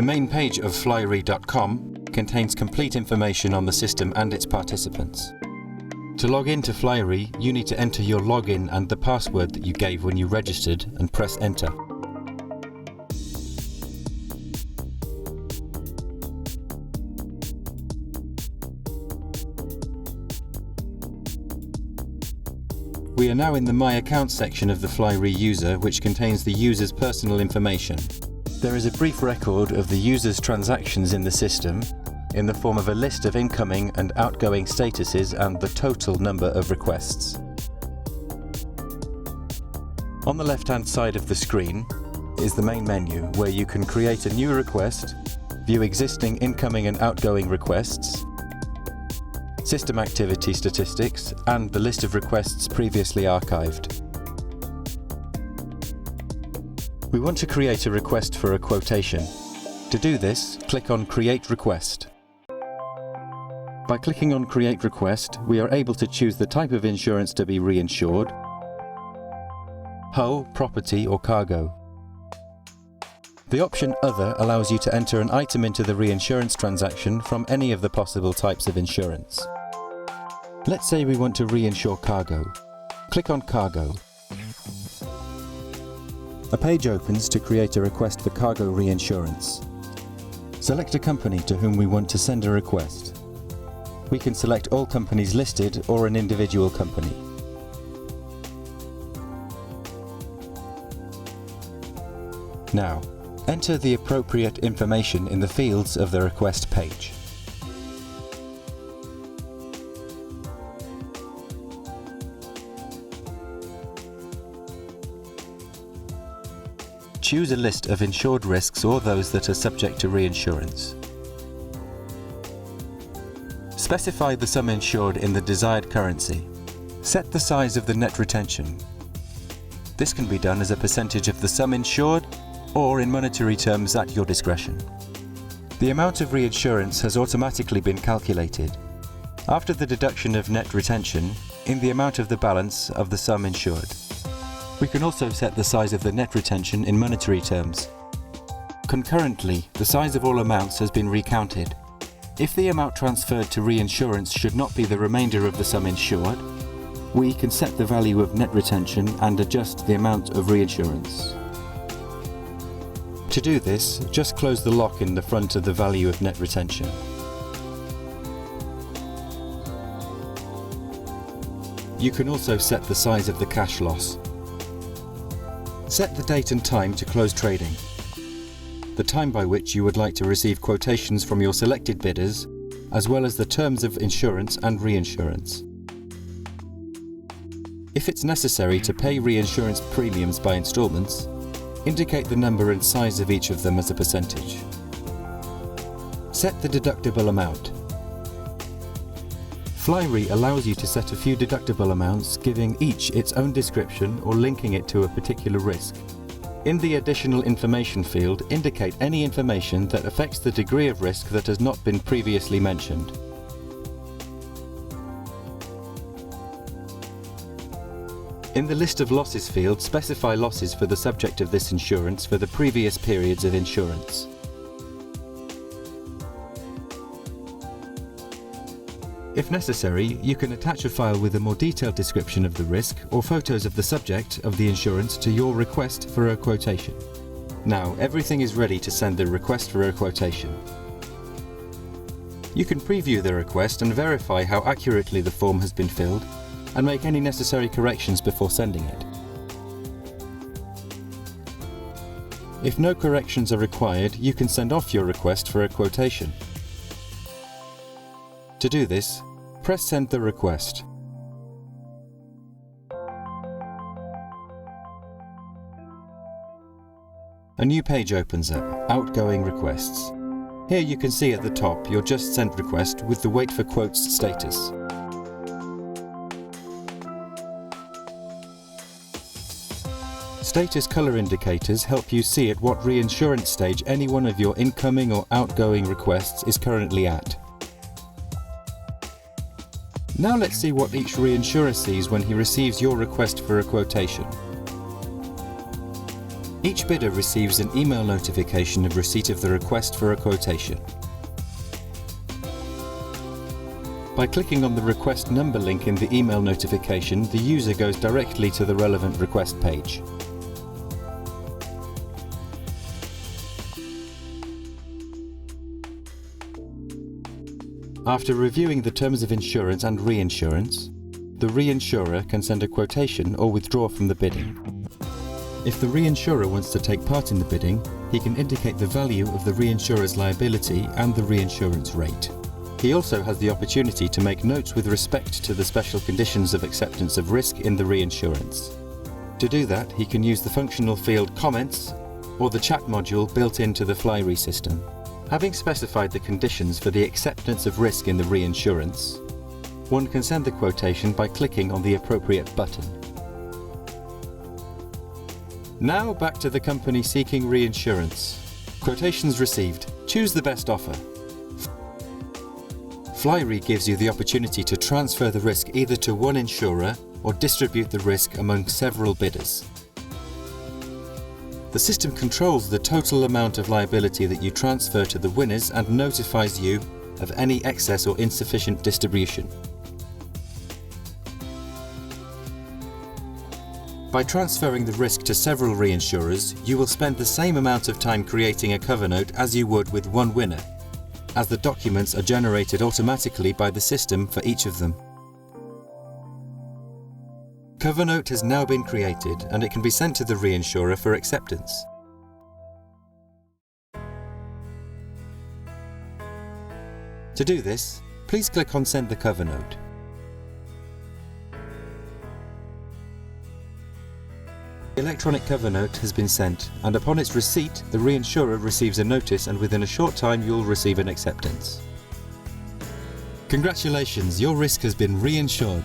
The main page of flyre.com contains complete information on the system and its participants. To log into Flyre, you need to enter your login and the password that you gave when you registered and press enter. We are now in the My Account section of the Flyre user, which contains the user's personal information. There is a brief record of the user's transactions in the system, in the form of a list of incoming and outgoing statuses and the total number of requests. On the left-hand side of the screen is the main menu, where you can create a new request, view existing incoming and outgoing requests, system activity statistics, and the list of requests previously archived. We want to create a request for a quotation. To do this, click on Create Request. By clicking on Create Request, we are able to choose the type of insurance to be reinsured: hull, property, or cargo. The option Other allows you to enter an item into the reinsurance transaction from any of the possible types of insurance. Let's say we want to reinsure cargo. Click on Cargo. A page opens to create a request for cargo reinsurance. Select a company to whom we want to send a request. We can select all companies listed or an individual company. Now, enter the appropriate information in the fields of the request page. Choose a list of insured risks or those that are subject to reinsurance. Specify the sum insured in the desired currency. Set the size of the net retention. This can be done as a percentage of the sum insured or in monetary terms at your discretion. The amount of reinsurance has automatically been calculated, after the deduction of net retention, in the amount of the balance of the sum insured. We can also set the size of the net retention in monetary terms. Concurrently, the size of all amounts has been recounted. If the amount transferred to reinsurance should not be the remainder of the sum insured, we can set the value of net retention and adjust the amount of reinsurance. To do this, just close the lock in the front of the value of net retention. You can also set the size of the cash loss. Set the date and time to close trading, the time by which you would like to receive quotations from your selected bidders, as well as the terms of insurance and reinsurance. If it's necessary to pay reinsurance premiums by installments, indicate the number and size of each of them as a percentage. Set the deductible amount. Flyre allows you to set a few deductible amounts, giving each its own description or linking it to a particular risk. In the Additional Information field, indicate any information that affects the degree of risk that has not been previously mentioned. In the List of Losses field, specify losses for the subject of this insurance for the previous periods of insurance. If necessary, you can attach a file with a more detailed description of the risk or photos of the subject of the insurance to your request for a quotation. Now, everything is ready to send the request for a quotation. You can preview the request and verify how accurately the form has been filled, and make any necessary corrections before sending it. If no corrections are required, you can send off your request for a quotation. To do this, press Send the request. A new page opens up, Outgoing Requests. Here you can see at the top your just sent request with the Wait for Quotes status. Status color indicators help you see at what reinsurance stage any one of your incoming or outgoing requests is currently at. Now let's see what each reinsurer sees when he receives your request for a quotation. Each bidder receives an email notification of receipt of the request for a quotation. By clicking on the request number link in the email notification, the user goes directly to the relevant request page. After reviewing the terms of insurance and reinsurance, the reinsurer can send a quotation or withdraw from the bidding. If the reinsurer wants to take part in the bidding, he can indicate the value of the reinsurer's liability and the reinsurance rate. He also has the opportunity to make notes with respect to the special conditions of acceptance of risk in the reinsurance. To do that, he can use the functional field Comments or the chat module built into the Flyre system. Having specified the conditions for the acceptance of risk in the reinsurance, one can send the quotation by clicking on the appropriate button. Now back to the company seeking reinsurance. Quotations received. Choose the best offer. Flyre gives you the opportunity to transfer the risk either to one insurer or distribute the risk among several bidders. The system controls the total amount of liability that you transfer to the winners and notifies you of any excess or insufficient distribution. By transferring the risk to several reinsurers, you will spend the same amount of time creating a cover note as you would with one winner, as the documents are generated automatically by the system for each of them. Cover note has now been created and it can be sent to the reinsurer for acceptance. To do this, please click on Send the cover note. The electronic cover note has been sent, and upon its receipt, the reinsurer receives a notice and within a short time you'll receive an acceptance. Congratulations, your risk has been reinsured.